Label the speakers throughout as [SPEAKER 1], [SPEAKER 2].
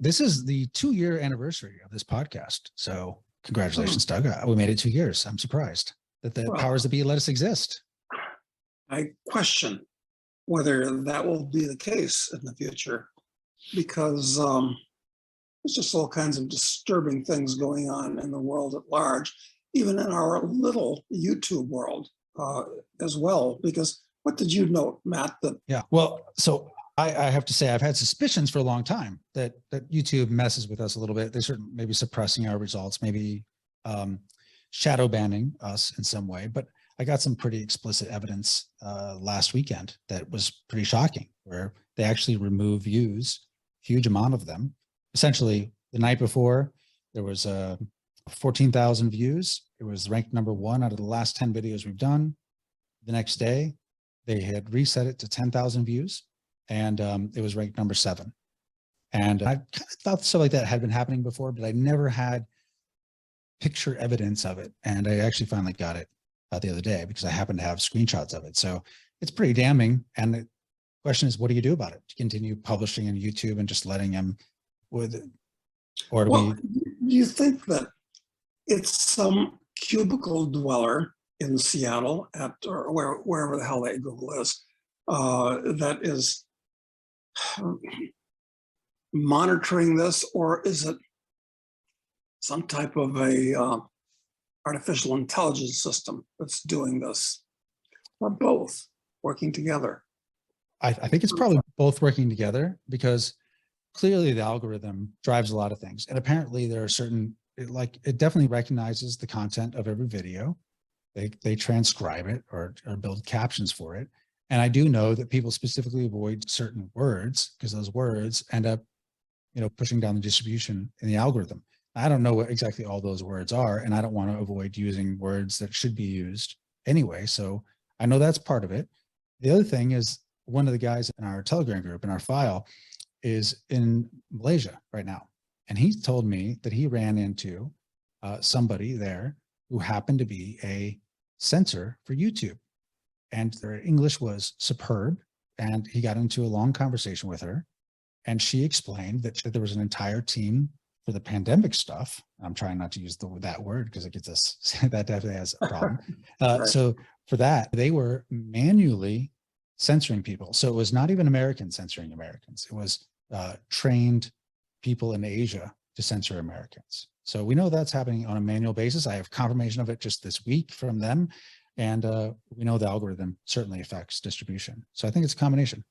[SPEAKER 1] this is the 2-year anniversary of this podcast. So congratulations, Doug. We made it 2 years. I'm surprised that the powers that be let us exist.
[SPEAKER 2] I question whether that will be the case in the future, because there's just all kinds of disturbing things going on in the world at large, even in our little YouTube world as well. Because what did you note, Matt?
[SPEAKER 1] Yeah, well, so I have to say I've had suspicions for a long time that YouTube messes with us a little bit. They're certainly maybe suppressing our results, maybe shadow banning us in some way. But I got some pretty explicit evidence last weekend that was pretty shocking, where they actually remove views, huge amount of them. Essentially, the night before, there was 14,000 views. It was ranked #1 out of the last 10 videos we've done. The next day, they had reset it to 10,000 views, and it was ranked #7. And I kind of thought stuff like that had been happening before, but I never had picture evidence of it. And I actually finally got it the other day because I happen to have screenshots of it. So it's pretty damning. And the question is, what do you do about it? Do you continue publishing on YouTube and just letting them with it? Or do
[SPEAKER 2] you think that it's some cubicle dweller in Seattle or wherever the hell that Google is, that is monitoring this, or is it some type of a artificial intelligence system that's doing this, or both working together?
[SPEAKER 1] I think it's probably both working together, because clearly the algorithm drives a lot of things. And apparently there are certain, it definitely recognizes the content of every video. They transcribe it or build captions for it. And I do know that people specifically avoid certain words because those words end up, pushing down the distribution in the algorithm. I don't know what exactly all those words are, and I don't want to avoid using words that should be used anyway. So I know that's part of it. The other thing is, one of the guys in our Telegram group, in our file, is in Malaysia right now. And he told me that he ran into somebody there who happened to be a censor for YouTube. And their English was superb. And he got into a long conversation with her. And she explained that there was an entire team for the pandemic stuff. I'm trying not to use that word because it gets us, that definitely has a problem. Right. So for that, they were manually censoring people. So it was not even Americans censoring Americans. It was trained people in Asia to censor Americans. So we know that's happening on a manual basis. I have confirmation of it just this week from them. And we know the algorithm certainly affects distribution. So I think it's a combination.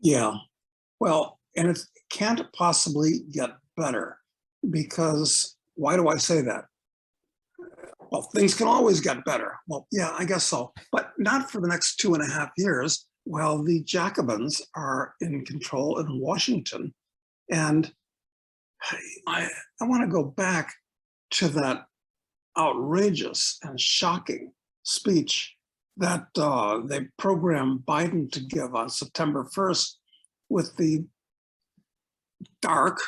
[SPEAKER 2] Yeah, well, and it can't possibly get better, because why do I say that? Well, things can always get better. Well, yeah, I guess so, but not for the next 2.5 years while the Jacobins are in control in Washington. And I want to go back to that outrageous and shocking speech that they programmed Biden to give on September 1st with the dark,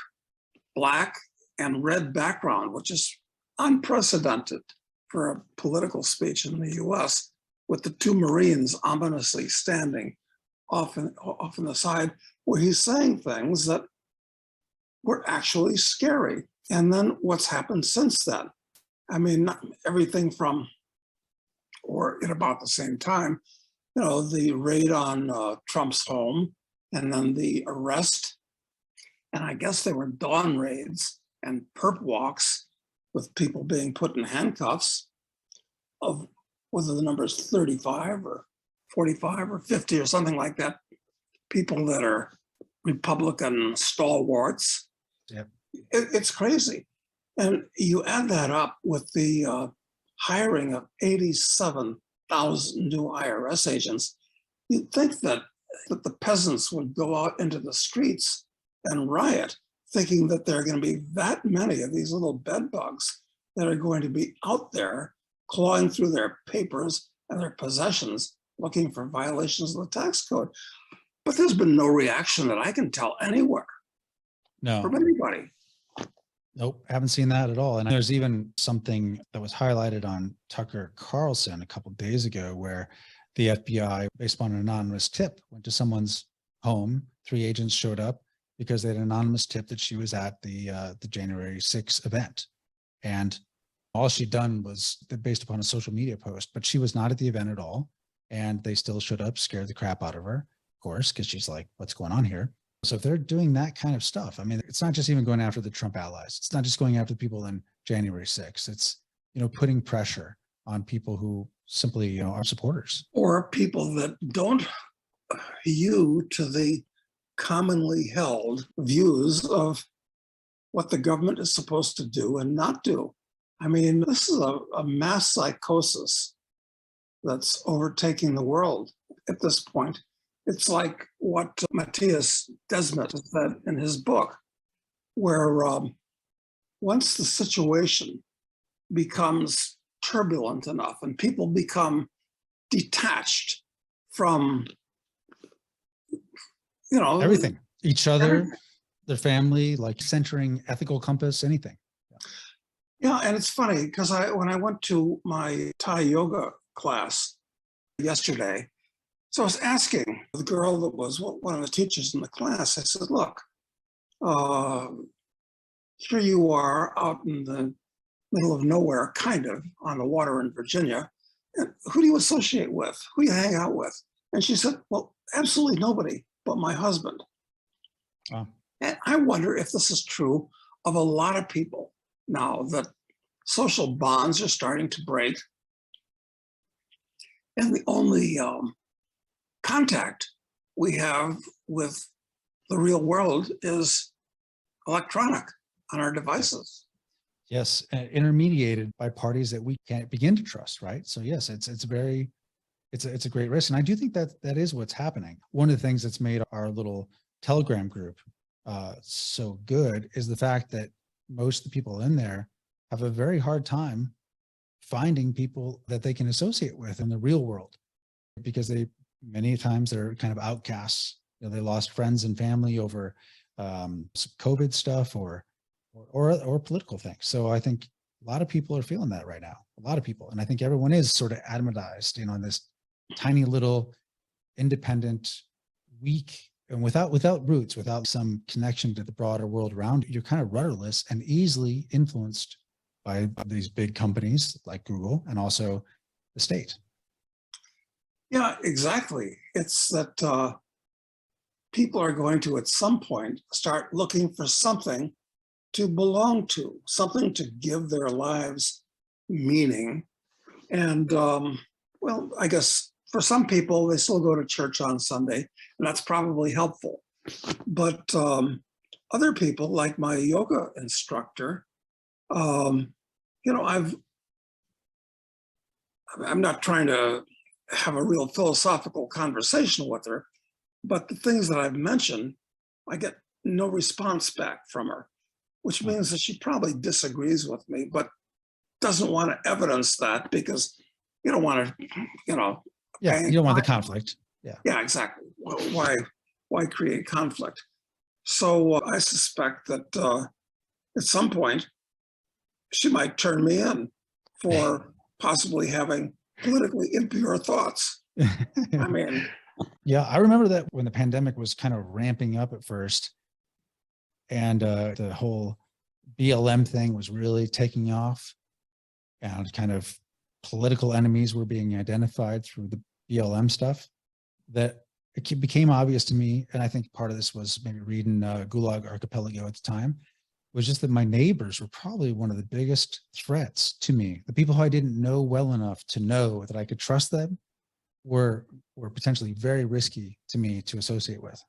[SPEAKER 2] black, and red background, which is unprecedented for a political speech in the US, with the two Marines ominously standing off on the side, where he's saying things that were actually scary. And then what's happened since then? I mean, everything from, or at about the same time, the raid on Trump's home, and then the arrest. And I guess they were dawn raids and perp walks with people being put in handcuffs of whether the number is 35 or 45 or 50 or something like that. People that are Republican stalwarts.
[SPEAKER 1] Yep.
[SPEAKER 2] It's crazy. And you add that up with the hiring of 87,000 new IRS agents, you'd think that the peasants would go out into the streets and riot, thinking that there are going to be that many of these little bed bugs that are going to be out there clawing through their papers and their possessions, looking for violations of the tax code. But there's been no reaction that I can tell anywhere.
[SPEAKER 1] No.
[SPEAKER 2] From anybody.
[SPEAKER 1] Nope, haven't seen that at all. And there's even something that was highlighted on Tucker Carlson a couple of days ago, where the FBI, based on an anonymous tip, went to someone's home. 3 agents showed up. because they had an anonymous tip that she was at the January 6th event. And all she'd done was based upon a social media post, but she was not at the event at all. And they still showed up, scared the crap out of her, of course, because she's like, what's going on here? So if they're doing that kind of stuff, I mean, it's not just even going after the Trump allies. It's not just going after people in January 6th. It's, putting pressure on people who simply, are supporters.
[SPEAKER 2] Or people that don't hew to the commonly held views of what the government is supposed to do and not do. I mean, this is a mass psychosis that's overtaking the world at this point. It's like what Matthias Desmet said in his book, where once the situation becomes turbulent enough and people become detached from,
[SPEAKER 1] Everything, each other, their family, like centering ethical compass, anything.
[SPEAKER 2] Yeah, and it's funny because when I went to my Thai yoga class yesterday, so I was asking the girl that was one of the teachers in the class, I said, look, here you are out in the middle of nowhere, kind of on the water in Virginia. And who do you associate with? Who do you hang out with? And she said, well, absolutely nobody but my husband.
[SPEAKER 1] Wow.
[SPEAKER 2] And I wonder if this is true of a lot of people now, that social bonds are starting to break. And the only contact we have with the real world is electronic on our devices.
[SPEAKER 1] Yes, intermediated by parties that we can't begin to trust, right? So yes, it's a great risk, and I do think that is what's happening. One of the things that's made our little Telegram group so good is the fact that most of the people in there have a very hard time finding people that they can associate with in the real world, because many times they're kind of outcasts. They lost friends and family over COVID stuff or political things. So I think a lot of people are feeling that right now, a lot of people. And I think everyone is sort of atomized, in this tiny little independent, weak, and without roots, without some connection to the broader world around you. You're kind of rudderless and easily influenced by these big companies like Google and also the state.
[SPEAKER 2] Yeah, exactly. It's that people are going to, at some point, start looking for something to belong to, something to give their lives meaning. And well, I guess for some people, they still go to church on Sunday, and that's probably helpful. But other people, like my yoga instructor, I'm not trying to have a real philosophical conversation with her, but the things that I've mentioned, I get no response back from her, which means that she probably disagrees with me, but doesn't want to evidence that because you don't want to,
[SPEAKER 1] Yeah, you don't want the conflict.
[SPEAKER 2] Yeah, exactly. Why create conflict? So I suspect that at some point she might turn me in for possibly having politically impure thoughts. I mean,
[SPEAKER 1] yeah, I remember that when the pandemic was kind of ramping up at first, and the whole BLM thing was really taking off, and kind of political enemies were being identified through the BLM stuff, that it became obvious to me. And I think part of this was maybe reading Gulag Archipelago at the time, was just that my neighbors were probably one of the biggest threats to me. The people who I didn't know well enough to know that I could trust them were potentially very risky to me to associate with.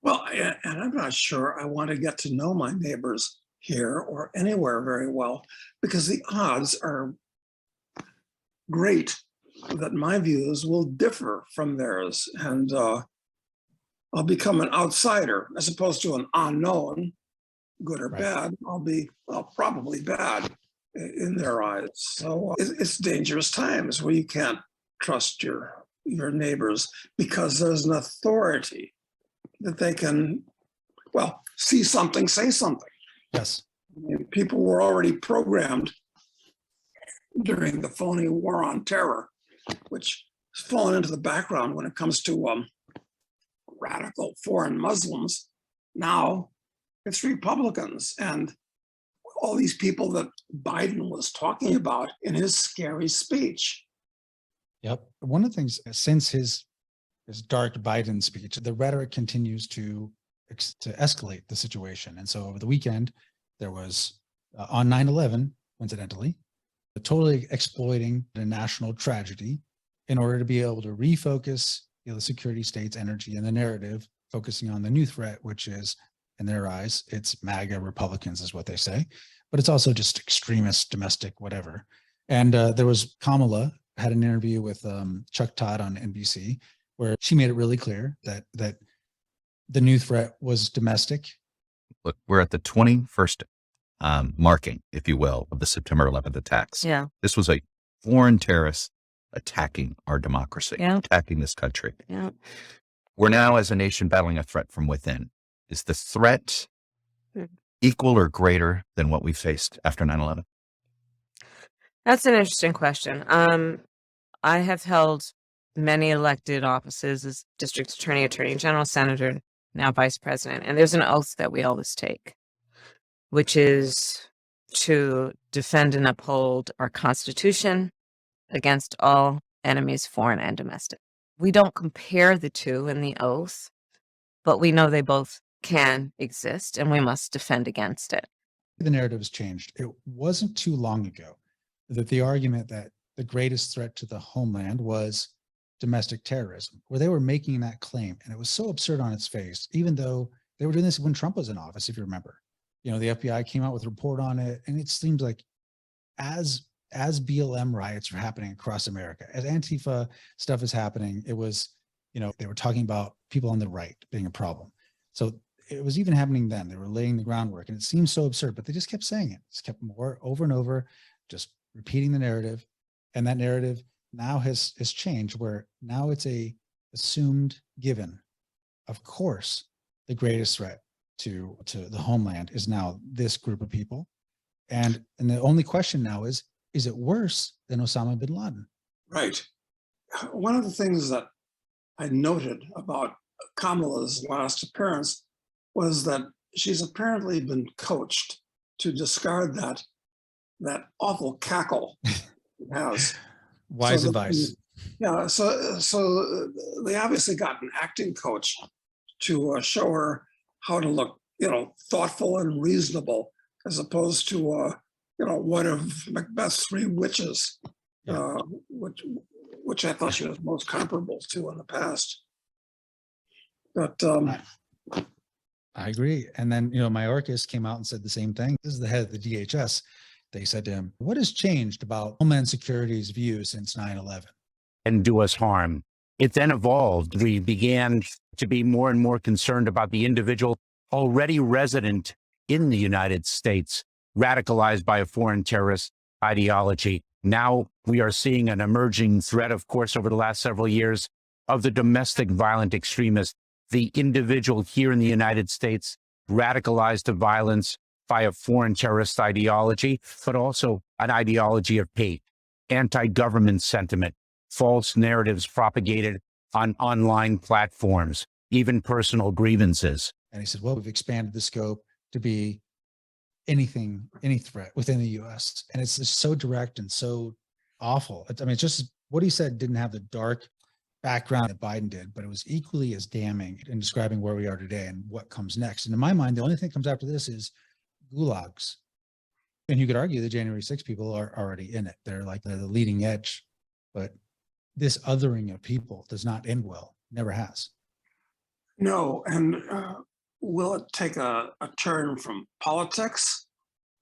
[SPEAKER 2] well, and I'm not sure I want to get to know my neighbors here or anywhere very well, because the odds are great that my views will differ from theirs, and I'll become an outsider as opposed to an unknown, good or
[SPEAKER 1] Right.
[SPEAKER 2] bad. I'll be probably bad in their eyes. So it's dangerous times where you can't trust your neighbors because there's an authority that they can, well, see something, say something.
[SPEAKER 1] Yes.
[SPEAKER 2] I mean, people were already programmed during the phony war on terror, which has fallen into the background when it comes to radical foreign Muslims. Now it's Republicans and all these people that Biden was talking about in his scary speech.
[SPEAKER 1] Yep. One of the things since his dark Biden speech, the rhetoric continues to escalate the situation. And so over the weekend, there was on 9/11, coincidentally, totally exploiting the national tragedy in order to be able to refocus the security state's energy and the narrative, focusing on the new threat, which is, in their eyes, it's MAGA Republicans, is what they say, but it's also just extremist, domestic, whatever. And there was Kamala had an interview with Chuck Todd on NBC, where she made it really clear that the new threat was domestic.
[SPEAKER 3] Look, we're at the 21st marking, if you will, of the September 11th attacks.
[SPEAKER 4] Yeah.
[SPEAKER 3] This was a foreign terrorist attacking our democracy,
[SPEAKER 4] Yeah.
[SPEAKER 3] attacking this country.
[SPEAKER 4] Yeah.
[SPEAKER 3] We're now, as a nation, battling a threat from within. Is the threat equal or greater than what we faced after 9/11?
[SPEAKER 4] That's an interesting question. I have held many elected offices as district attorney, attorney general, senator, now vice president. And there's an oath that we always take, which is to defend and uphold our Constitution against all enemies, foreign and domestic. We don't compare the two in the oath, but we know they both can exist and we must defend against it.
[SPEAKER 1] The narrative has changed. It wasn't too long ago that the argument that the greatest threat to the homeland was domestic terrorism, where they were making that claim. And it was so absurd on its face, even though they were doing this when Trump was in office, if you remember. The FBI came out with a report on it. And it seems like as BLM riots are happening across America, as Antifa stuff is happening, it was, they were talking about people on the right being a problem. So it was even happening then. They were laying the groundwork, and it seems so absurd, but they just kept saying it. Just kept more over and over, just repeating the narrative. And that narrative now has changed, where now it's a assumed given. Of course, the greatest threat to the homeland is now this group of people. And the only question now is it worse than Osama bin Laden?
[SPEAKER 2] Right. One of the things that I noted about Kamala's last appearance was that she's apparently been coached to discard that awful cackle it has.
[SPEAKER 1] Wise advice.
[SPEAKER 2] Yeah, so they obviously got an acting coach to show her how to look, thoughtful and reasonable, as opposed to, one of Macbeth's three witches, which I thought she was most comparable to in the past. But
[SPEAKER 1] I agree. And then, Mayorkas came out and said the same thing. This is the head of the DHS. They said to him, what has changed about Homeland Security's view since 9/11?
[SPEAKER 5] And do us harm. It then evolved. We began to be more and more concerned about the individual already resident in the United States, radicalized by a foreign terrorist ideology. Now we are seeing an emerging threat, of course, over the last several years, of the domestic violent extremist, the individual here in the United States, radicalized to violence by a foreign terrorist ideology, but also an ideology of hate, anti-government sentiment, false narratives propagated on online platforms, even personal grievances.
[SPEAKER 1] And he said, well, we've expanded the scope to be anything, any threat within the US. And it's just so direct and so awful. I mean, it's just what he said didn't have the dark background that Biden did, but it was equally as damning in describing where we are today and what comes next. And in my mind, the only thing that comes after this is gulags. And you could argue the January 6 people are already in it. They're the leading edge, but this othering of people does not end well. Never has.
[SPEAKER 2] No, and will it take a turn from politics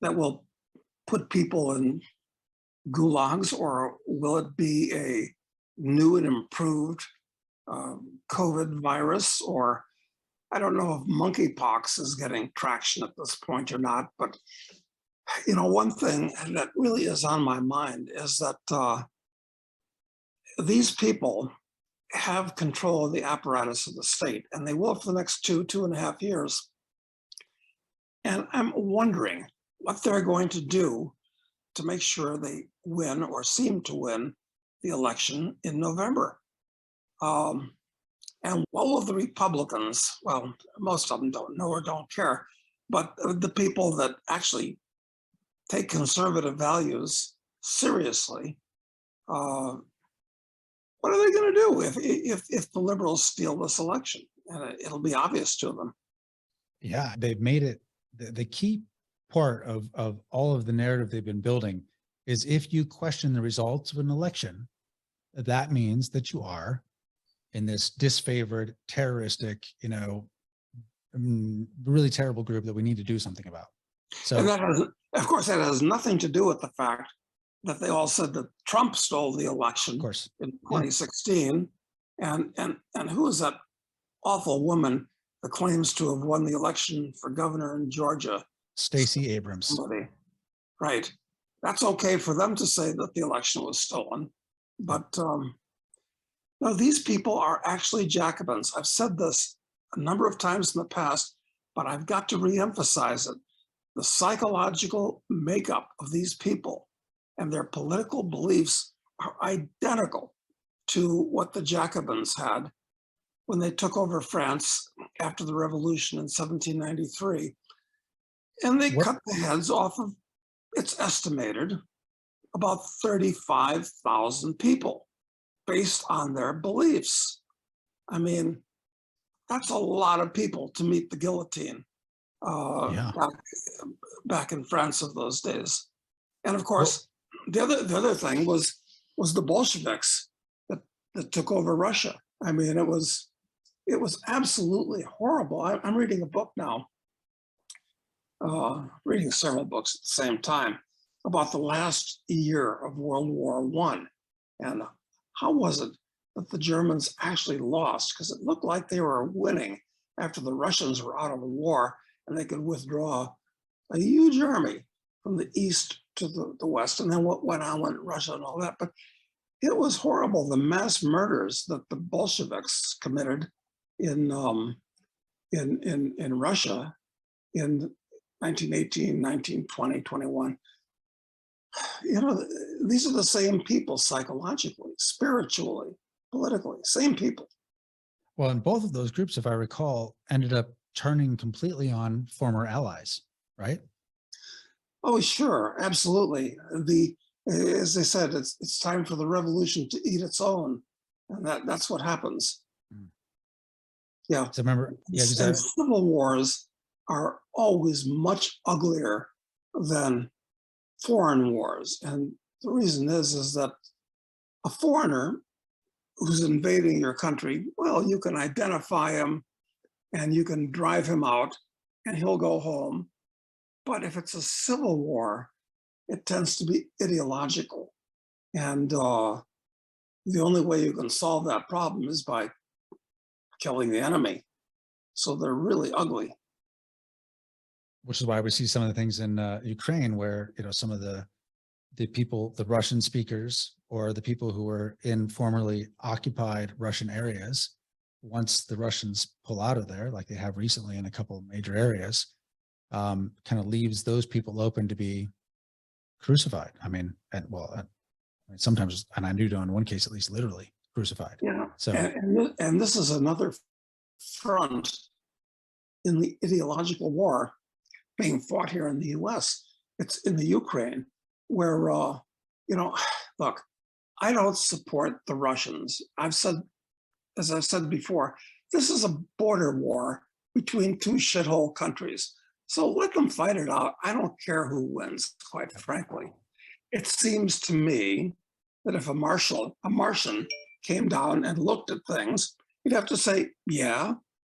[SPEAKER 2] that will put people in gulags, or will it be a new and improved COVID virus? Or I don't know if monkeypox is getting traction at this point or not, but one thing that really is on my mind is that these people have control of the apparatus of the state, and they will for the next 2.5 years. And I'm wondering what they're going to do to make sure they win or seem to win the election in November. And And all of the Republicans, well, most of them don't know or don't care, but the people that actually take conservative values seriously, what are they going to do if the liberals steal this election? And it'll be obvious to them.
[SPEAKER 1] Yeah, they've made it the key part of all of the narrative they've been building is if you question the results of an election, that means that you are in this disfavored, terroristic, really terrible group that we need to do something about. So,
[SPEAKER 2] And that has, of course, that has nothing to do with the fact that they all said that Trump stole the election
[SPEAKER 1] of course,
[SPEAKER 2] in 2016. And who is that awful woman that claims to have won the election for governor in Georgia?
[SPEAKER 1] Stacey Abrams.
[SPEAKER 2] Somebody. Right. That's okay for them to say that the election was stolen. But no, these people are actually Jacobins. I've said this a number of times in the past, but I've got to reemphasize it. The psychological makeup of these people and their political beliefs are identical to what the Jacobins had when they took over France after the revolution in 1793. And they cut the heads off of, it's estimated, about 35,000 people based on their beliefs. I mean, that's a lot of people to meet the guillotine back in France of those days. And of course, the other thing was the Bolsheviks that took over Russia. I mean, it was absolutely horrible. I'm reading a book now, reading several books at the same time about the last year of World War I. And how was it that the Germans actually lost? Because it looked like they were winning after the Russians were out of the war and they could withdraw a huge army from the east to the west. And then what went on with Russia and all that. But it was horrible, the mass murders that the Bolsheviks committed in Russia in 1918, 1920, 21. These are the same people psychologically, spiritually, politically, same people.
[SPEAKER 1] Well, and both of those groups, if I recall, ended up turning completely on former allies, right?
[SPEAKER 2] Oh, sure, absolutely. As they said, it's time for the revolution to eat its own, and that's what happens. Yeah.
[SPEAKER 1] So remember,
[SPEAKER 2] and civil wars are always much uglier than foreign wars, and the reason is that a foreigner who's invading your country, well, you can identify him and you can drive him out and he'll go home. But if it's a civil war, it tends to be ideological. And the only way you can solve that problem is by killing the enemy. So they're really ugly.
[SPEAKER 1] Which is why we see some of the things in Ukraine where, some of the people, the Russian speakers or the people who were in formerly occupied Russian areas, once the Russians pull out of there, like they have recently in a couple of major areas, kind of leaves those people open to be crucified. I mean, sometimes, and I knew in one case, at least literally crucified.
[SPEAKER 2] Yeah.
[SPEAKER 1] So,
[SPEAKER 2] and this is another front in the ideological war being fought here in the US. It's in the Ukraine where, look, I don't support the Russians. As I've said before, this is a border war between two shithole countries. So let them fight it out. I don't care who wins, quite frankly. It seems to me that if a Martian came down and looked at things, you'd have to say, yeah,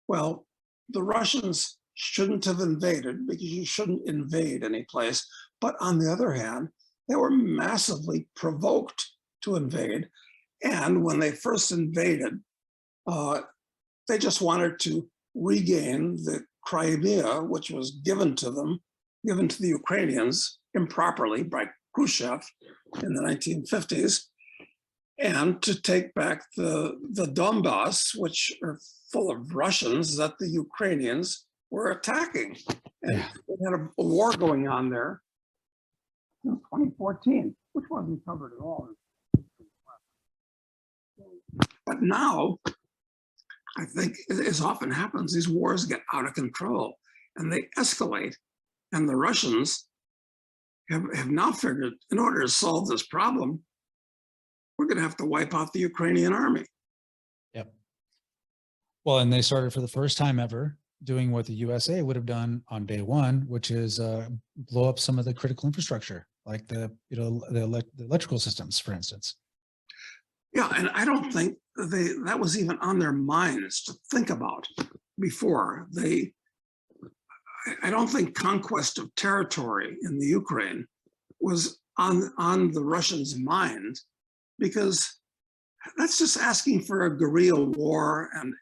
[SPEAKER 2] well, the Russians shouldn't have invaded because you shouldn't invade any place. But on the other hand, they were massively provoked to invade. And when they first invaded, they just wanted to regain the Crimea, which was given to the Ukrainians improperly by Khrushchev in the 1950s, and to take back the Donbass, which are full of Russians that the Ukrainians were attacking. And they had a war going on there in 2014, which wasn't covered at all. But now, I think, as often happens, these wars get out of control and they escalate. And the Russians have now figured, in order to solve this problem, we're going to have to wipe out the Ukrainian army.
[SPEAKER 1] Yep. Well, and they started for the first time ever doing what the USA would have done on day one, which is blow up some of the critical infrastructure, like the electrical systems, for instance.
[SPEAKER 2] Yeah, and I don't think that was even on their minds to think about before. I don't think conquest of territory in the Ukraine was on the Russians' mind, because that's just asking for a guerrilla war, and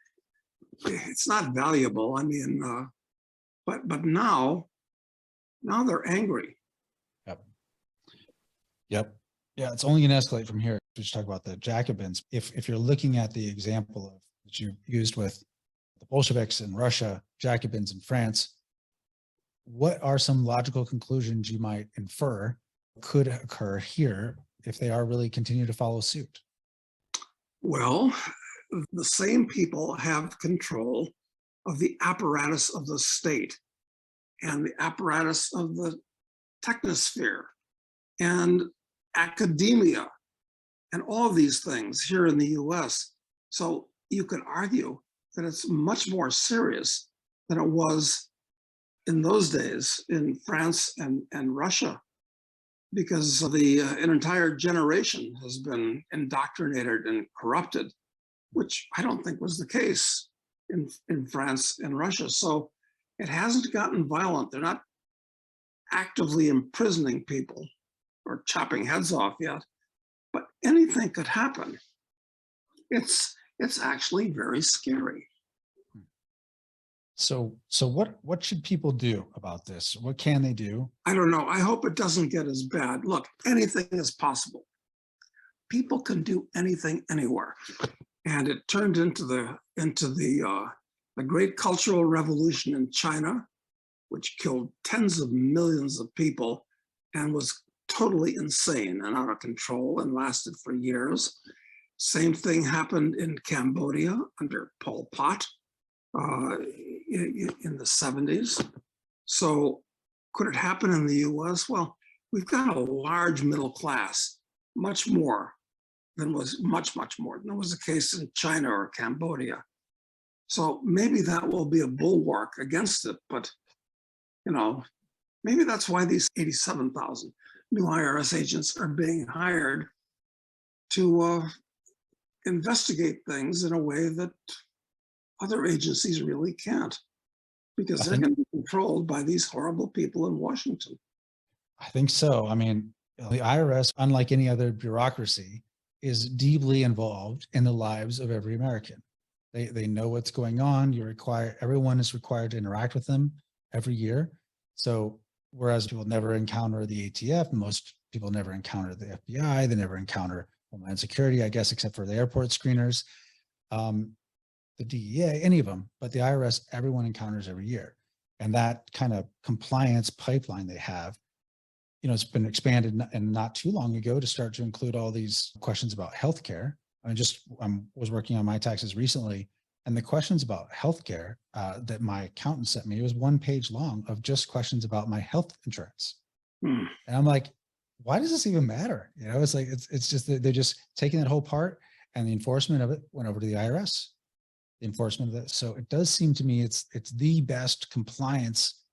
[SPEAKER 2] it's not valuable. I mean, but now they're angry.
[SPEAKER 1] Yep. Yep. Yeah, it's only going to escalate from here. We should talk about the Jacobins. If you're looking at the example of that you used with the Bolsheviks in Russia, Jacobins in France, what are some logical conclusions you might infer could occur here if they are really continue to follow suit?
[SPEAKER 2] Well, the same people have control of the apparatus of the state and the apparatus of the technosphere and academia and all these things here in the US. So you could argue that it's much more serious than it was in those days in France and Russia, because an entire generation has been indoctrinated and corrupted, which I don't think was the case in France and Russia. So it hasn't gotten violent. They're not actively imprisoning people or chopping heads off yet, but anything could happen. It's actually very scary.
[SPEAKER 1] So what should people do about this? What can they do?
[SPEAKER 2] I don't know. I hope it doesn't get as bad. Look, anything is possible. People can do anything anywhere. And it turned into the great cultural revolution in China, which killed tens of millions of people and was totally insane and out of control and lasted for years. Same thing happened in Cambodia under Pol Pot in the 70s. So could it happen in the US? Well, we've got a large middle class, much more than was the case in China or Cambodia. So maybe that will be a bulwark against it, but maybe that's why these 87,000 new IRS agents are being hired to investigate things in a way that other agencies really can't, because they're going to be controlled by these horrible people in Washington.
[SPEAKER 1] I think so. I mean, the IRS, unlike any other bureaucracy, is deeply involved in the lives of every American. They know what's going on. Everyone is required to interact with them every year. So whereas people never encounter the ATF, most people never encounter the FBI, they never encounter Homeland Security, I guess, except for the airport screeners, the DEA, any of them, but the IRS, everyone encounters every year. And that kind of compliance pipeline they have, it's been expanded and not too long ago to start to include all these questions about healthcare. I was working on my taxes recently, and the questions about healthcare that my accountant sent me was 1 page long of just questions about my health insurance. And I'm like, why does this even matter? It's like, it's just that they're just taking that whole part, and the enforcement of it went over to the IRS. The enforcement of that. So it does seem to me it's the best compliance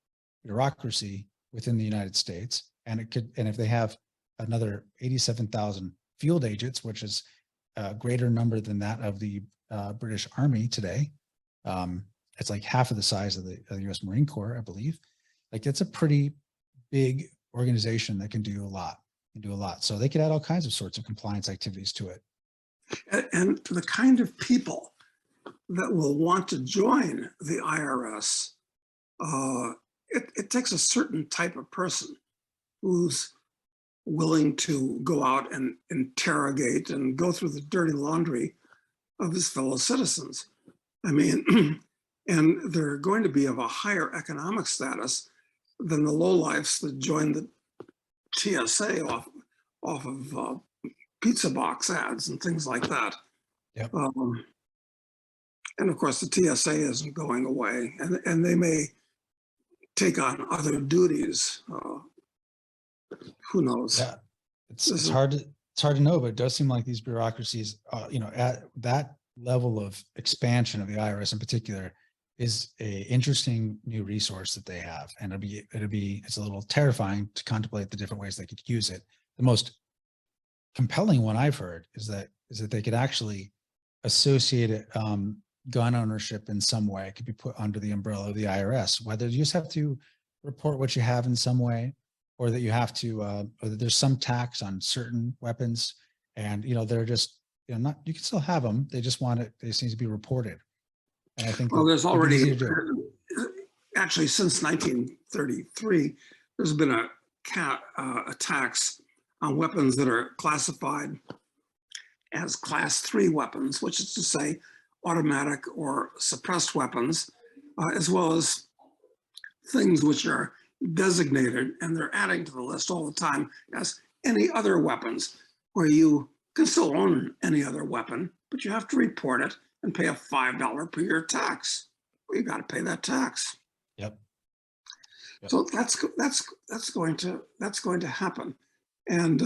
[SPEAKER 1] bureaucracy within the United States. And if they have another 87,000 field agents, which is a greater number than that of the British Army today, it's like half of the size of the US Marine Corps, I believe. Like, it's a pretty big organization that can do a lot. So they could add all kinds of sorts of compliance activities to it.
[SPEAKER 2] And the kind of people that will want to join the IRS, it takes a certain type of person who's willing to go out and interrogate and go through the dirty laundry of his fellow citizens. I mean, and they're going to be of a higher economic status than the lowlifes that join the TSA off of pizza box ads and things like that.
[SPEAKER 1] Yep.
[SPEAKER 2] And of course, the TSA isn't going away, and they may take on other duties. Who knows?
[SPEAKER 1] Yeah, it's hard to know, but it does seem like these bureaucracies, at that level of expansion of the IRS in particular, is a interesting new resource that they have, and it's a little terrifying to contemplate the different ways they could use it. The most compelling one I've heard is that they could actually associate it, gun ownership in some way. It could be put under the umbrella of the IRS, whether you just have to report what you have in some way, or that you have to, or that there's some tax on certain weapons, and they're just not. You can still have them. They just want it. They just need to be reported. And I think
[SPEAKER 2] Well, there's already
[SPEAKER 1] actually
[SPEAKER 2] since 1933, there's been a tax on weapons that are classified as Class 3 weapons, which is to say automatic or suppressed weapons, as well as things which are designated, and they're adding to the list all the time, as any other weapons, where you can still own any other weapon, but you have to report it and pay a $5 per year tax. Well, you got to pay that tax.
[SPEAKER 1] Yep.
[SPEAKER 2] So that's going to happen, and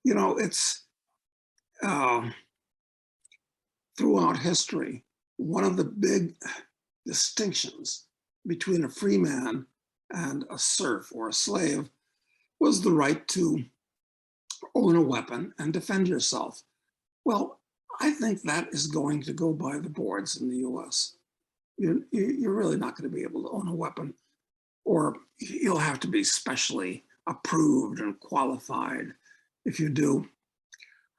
[SPEAKER 2] it's throughout history, one of the big distinctions between a free man and a serf or a slave was the right to own a weapon and defend yourself. Well, I think that is going to go by the boards in the US. You're really not going to be able to own a weapon, or you'll have to be specially approved and qualified if you do.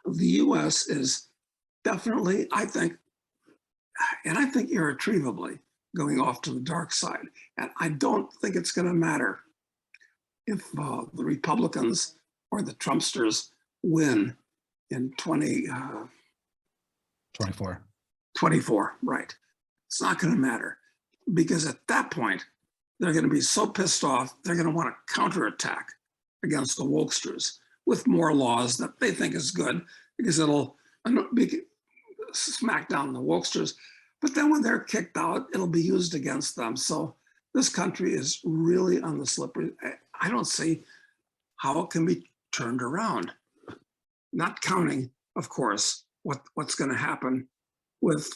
[SPEAKER 2] The US is definitely, I think irretrievably going off to the dark side. And I don't think it's going to matter if the Republicans or the Trumpsters win in 2024, right? It's not going to matter, because at that point, they're going to be so pissed off, they're going to want to counterattack against the wokesters with more laws that they think is good, because it'll smack down the wokesters. But then when they're kicked out, it'll be used against them. So this country is really on the slippery. I don't see how it can be turned around. Not counting, of course, what's going to happen with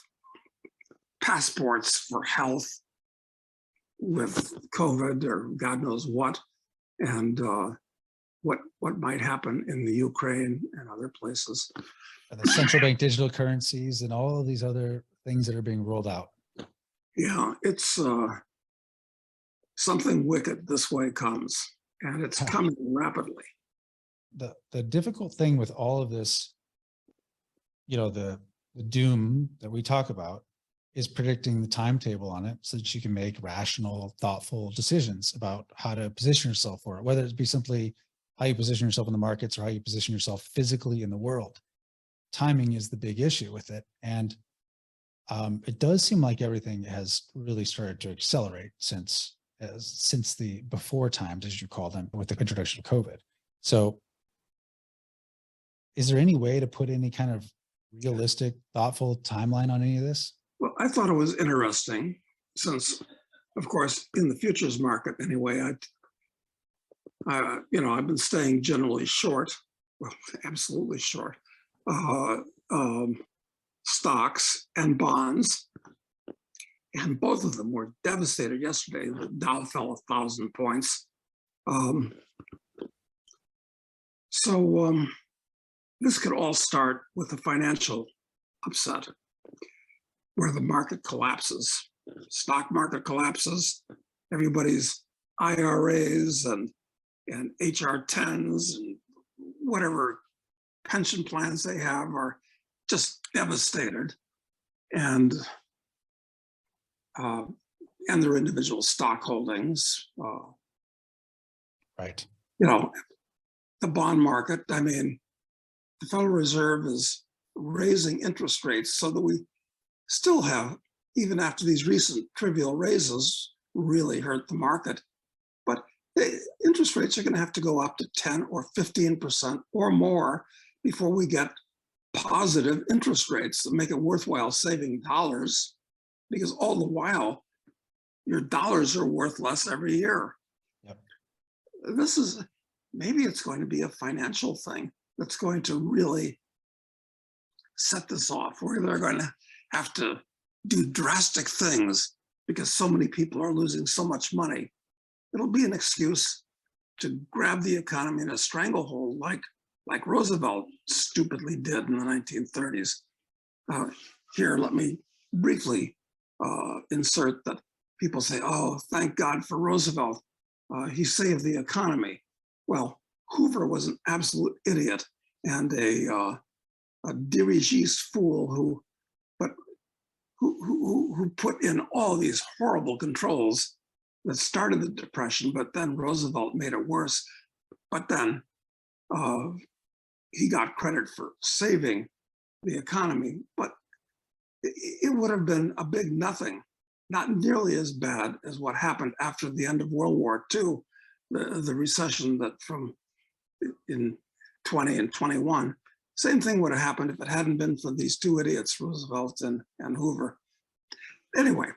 [SPEAKER 2] passports for health, with COVID or God knows what, and what might happen in the Ukraine and other places.
[SPEAKER 1] And the central bank digital currencies and all of these other things that are being rolled out.
[SPEAKER 2] Yeah, it's something wicked this way comes, and it's coming rapidly.
[SPEAKER 1] The difficult thing with all of this, the doom that we talk about, is predicting the timetable on it so that you can make rational, thoughtful decisions about how to position yourself for it, whether it be simply how you position yourself in the markets or how you position yourself physically in the world. Timing is the big issue with it. And it does seem like everything has really started to accelerate since the before times, as you call them, with the introduction of COVID. So is there any way to put any kind of realistic, thoughtful timeline on any of this?
[SPEAKER 2] Well, I thought it was interesting, since, of course, in the futures market anyway, I've been staying generally short, well, absolutely short, stocks and bonds, and both of them were devastated yesterday. The Dow fell 1,000 points. This could all start with a financial upset, where the market collapses, stock market collapses, everybody's IRAs and HR10s and whatever pension plans they have are just devastated, and their individual stock holdings.
[SPEAKER 1] Right.
[SPEAKER 2] The bond market, I mean, the Federal Reserve is raising interest rates so that we still have, even after these recent trivial raises really hurt the market, but the interest rates are going to have to go up to 10 or 15% or more before we get positive interest rates that make it worthwhile saving dollars, because all the while your dollars are worth less every year.
[SPEAKER 1] Yep.
[SPEAKER 2] This is, maybe it's going to be a financial thing that's going to really set this off, where they're going to have to do drastic things because so many people are losing so much money. It'll be an excuse to grab the economy in a stranglehold, like Roosevelt stupidly did in the 1930s. Here, let me briefly insert that people say, oh, thank God for Roosevelt. He saved the economy. Well, Hoover was an absolute idiot and a dirigiste fool who put in all these horrible controls that started the Depression, but then Roosevelt made it worse. But then he got credit for saving the economy, but it would have been a big nothing, not nearly as bad as what happened after the end of World War II, the recession that from in 20 and 21. Same thing would have happened if it hadn't been for these two idiots, Roosevelt and Hoover. Anyway,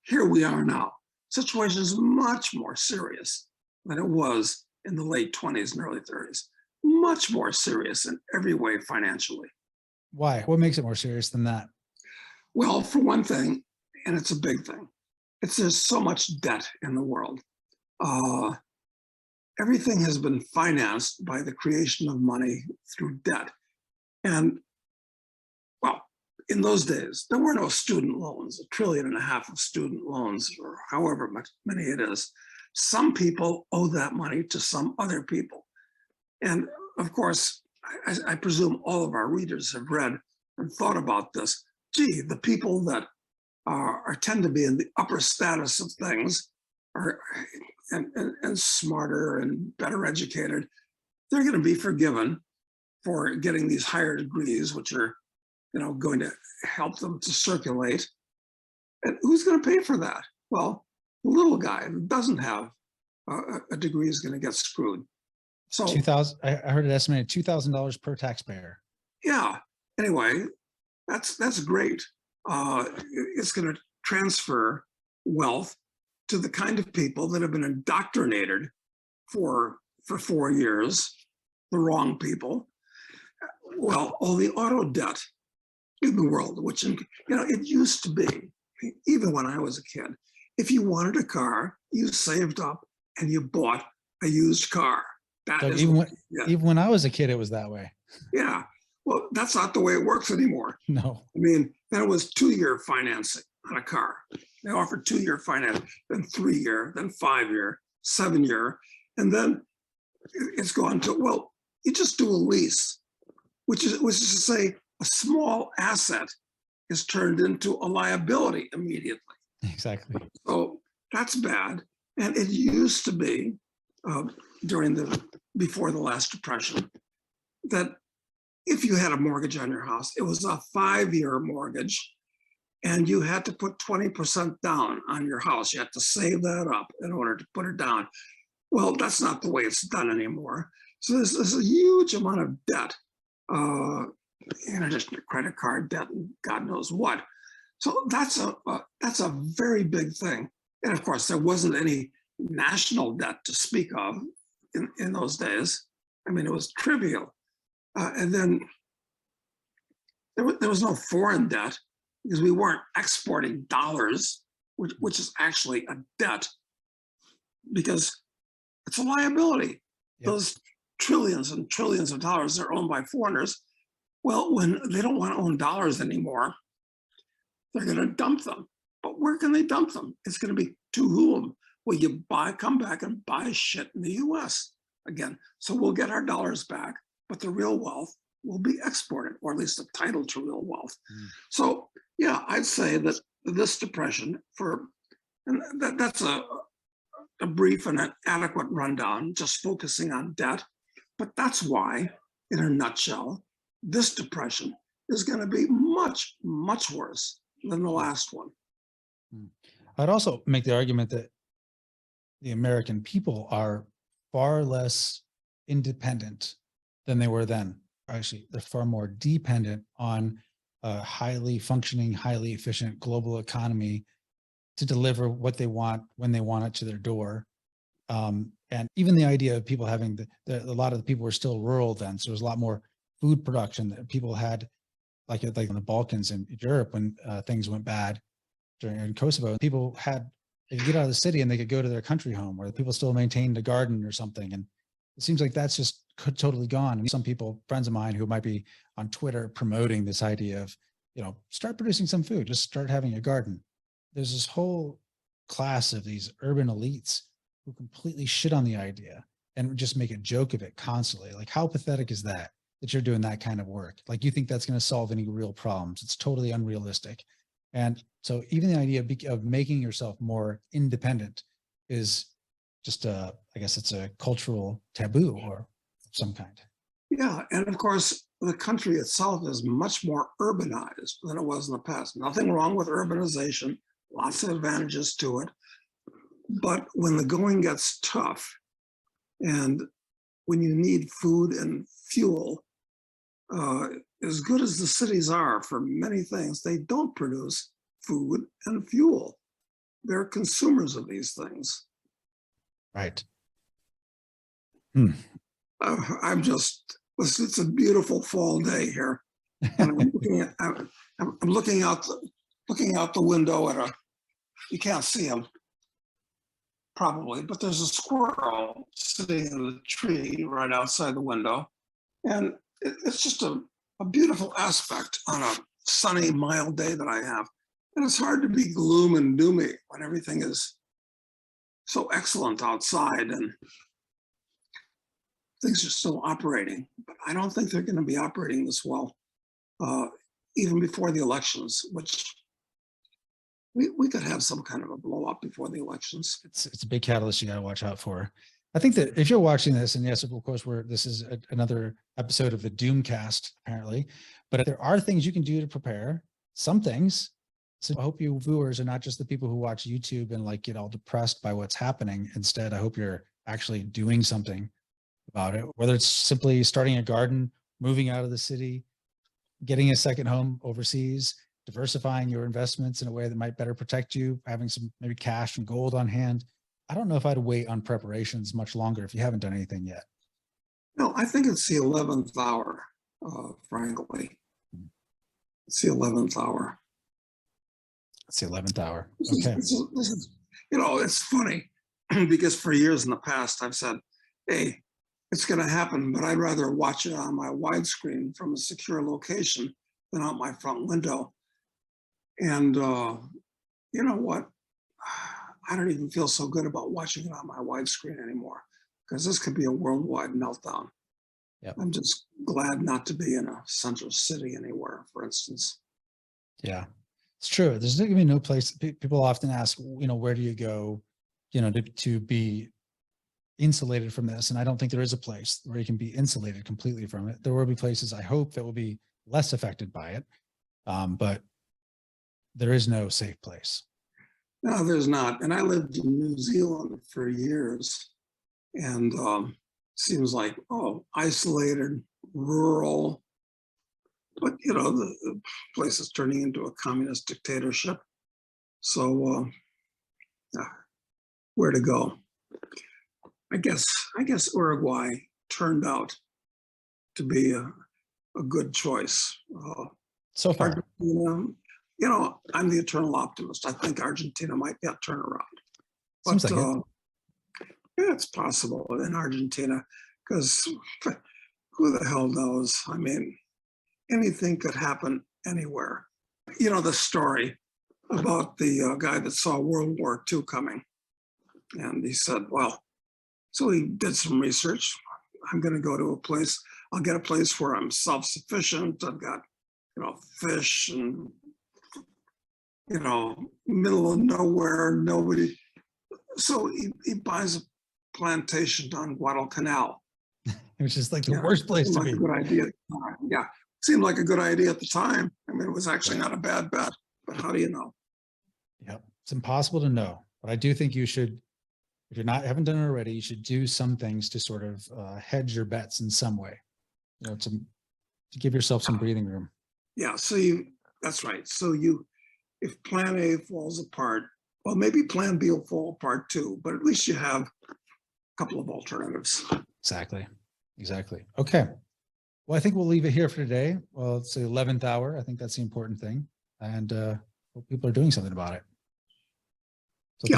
[SPEAKER 2] here we are now. Situation is much more serious than it was in the late 20s and early 30s. Much more serious in every way financially.
[SPEAKER 1] Why? What makes it more serious than that?
[SPEAKER 2] Well, for one thing, and it's a big thing, there's so much debt in the world. Everything has been financed by the creation of money through debt. And well, in those days, there were no student loans, $1.5 trillion of student loans, or however many it is. Some people owe that money to some other people. And of course, I presume all of our readers have read and thought about this. Gee, the people that tend to be in the upper status of things and smarter and better educated, they're going to be forgiven for getting these higher degrees, which are, going to help them to circulate. And who's going to pay for that? Well, the little guy who doesn't have a degree is going to get screwed. So
[SPEAKER 1] 2,000. I heard it estimated $2,000 per taxpayer.
[SPEAKER 2] yeah. Anyway, that's great. It's going to transfer wealth to the kind of people that have been indoctrinated for 4 years, the wrong people. Well, all the auto debt in the world, which, it used to be, even when I was a kid, if you wanted a car, you saved up and you bought a used car. That
[SPEAKER 1] So
[SPEAKER 2] is
[SPEAKER 1] even when I was a kid, it was that way.
[SPEAKER 2] Yeah. Well, that's not the way it works anymore.
[SPEAKER 1] No.
[SPEAKER 2] I mean, then it was 2-year financing on a car. They offered 2-year finance, then 3-year, then 5-year, 7-year. And then it's gone to, well, you just do a lease, which is to say a small asset is turned into a liability immediately.
[SPEAKER 1] Exactly.
[SPEAKER 2] So that's bad. And it used to be before the last Depression, that if you had a mortgage on your house, it was a 5-year mortgage and you had to put 20% down on your house. You had to save that up in order to put it down. Well, that's not the way it's done anymore. So there's a huge amount of debt, in addition to credit card debt and God knows what. So that's a very big thing. And of course, there wasn't any national debt to speak of in those days. I mean, it was trivial. And then there was no foreign debt because we weren't exporting dollars, which is actually a debt because it's a liability.
[SPEAKER 1] Yep.
[SPEAKER 2] Those trillions and trillions of dollars are owned by foreigners. Well, when they don't want to own dollars anymore, they're going to dump them. But where can they dump them? It's going to be to whom? Well, you come back and buy shit in the US again. So we'll get our dollars back, but the real wealth will be exported, or at least the title to real wealth. So yeah, I'd say that this Depression, that's a brief and an adequate rundown, just focusing on debt. But that's why, in a nutshell, this Depression is going to be much, much worse than the last one.
[SPEAKER 1] I'd also make the argument that the American people are far less independent than they were then. actually, they're far more dependent on a highly functioning, highly efficient global economy to deliver what they want when they want it to their door. And even the idea of people having a lot of the people were still rural then. So there was a lot more food production that people had, like in the Balkans and Europe when things went bad in Kosovo. People they could get out of the city and they could go to their country home where people still maintained a garden or something. And it seems like that's just totally gone. And some people, friends of mine who might be on Twitter promoting this idea of, start producing some food, just start having a garden. There's this whole class of these urban elites who completely shit on the idea and just make a joke of it constantly. Like, how pathetic is that you're doing that kind of work? Like, you think that's going to solve any real problems? It's totally unrealistic. And so even the idea of making yourself more independent is just I guess it's a cultural taboo or some kind.
[SPEAKER 2] Yeah, and of course, the country itself is much more urbanized than it was in the past. Nothing wrong with urbanization, lots of advantages to it. But when the going gets tough and when you need food and fuel, as good as the cities are for many things, they don't produce food and fuel. They're consumers of these things.
[SPEAKER 1] Right.
[SPEAKER 2] It's a beautiful fall day here. And I'm looking out the window you can't see him probably, but there's a squirrel sitting in the tree right outside the window. And it's just a beautiful aspect on a sunny, mild day that I have. And it's hard to be gloom and doomy when everything is so excellent outside and things are still operating. But I don't think they're going to be operating this well, even before the elections, which we could have some kind of a blow up before the elections.
[SPEAKER 1] It's a big catalyst you got to watch out for. I think that if you're watching this, and yes, of course, this is another episode of the Doomcast, apparently, but there are things you can do to prepare, some things. So I hope you viewers are not just the people who watch YouTube and get all depressed by what's happening. Instead, I hope you're actually doing something about it, whether it's simply starting a garden, moving out of the city, getting a second home overseas, diversifying your investments in a way that might better protect you, having some maybe cash and gold on hand. I don't know if I'd wait on preparations much longer if you haven't done anything yet.
[SPEAKER 2] No, I think it's the 11th hour, frankly. It's the 11th hour.
[SPEAKER 1] It's the 11th hour.
[SPEAKER 2] Okay. This is, it's funny because for years in the past, I've said, hey, it's going to happen, but I'd rather watch it on my widescreen from a secure location than out my front window. And you know what? I don't even feel so good about watching it on my widescreen anymore because this could be a worldwide meltdown.
[SPEAKER 1] Yep.
[SPEAKER 2] I'm just glad not to be in a central city anywhere, for instance.
[SPEAKER 1] Yeah, it's true. There's going to be no place. People often ask, where do you go, to be insulated from this? And I don't think there is a place where you can be insulated completely from it. There will be places, I hope, that will be less affected by it. But there is no safe place.
[SPEAKER 2] No, there's not. And I lived in New Zealand for years. And seems like, isolated, rural. But, the place is turning into a communist dictatorship. So where to go? I guess Uruguay turned out to be a good choice.
[SPEAKER 1] So far.
[SPEAKER 2] Argentina, I'm the eternal optimist. I think Argentina might get turned around.
[SPEAKER 1] Seems like it.
[SPEAKER 2] Yeah, it's possible in Argentina because who the hell knows? I mean, anything could happen anywhere. The story about the guy that saw World War II coming. And he said, well, so he did some research. I'm going to go to a place. I'll get a place where I'm self-sufficient. I've got, fish and, middle of nowhere, nobody. So he buys a plantation on Guadalcanal.
[SPEAKER 1] Which is like the worst place to be.
[SPEAKER 2] A good idea. Yeah, seemed like a good idea at the time. I mean, it was actually not a bad bet, but how do you know?
[SPEAKER 1] Yep, it's impossible to know. But I do think you should, if you're haven't done it already, you should do some things to sort of hedge your bets in some way. To to give yourself some breathing room.
[SPEAKER 2] Yeah, so that's right. So if plan A falls apart, well, maybe plan B will fall apart too, but at least you have a couple of alternatives.
[SPEAKER 1] Exactly. Okay. Well, I think we'll leave it here for today. Well, it's the 11th hour. I think that's the important thing. And hope people are doing something about it.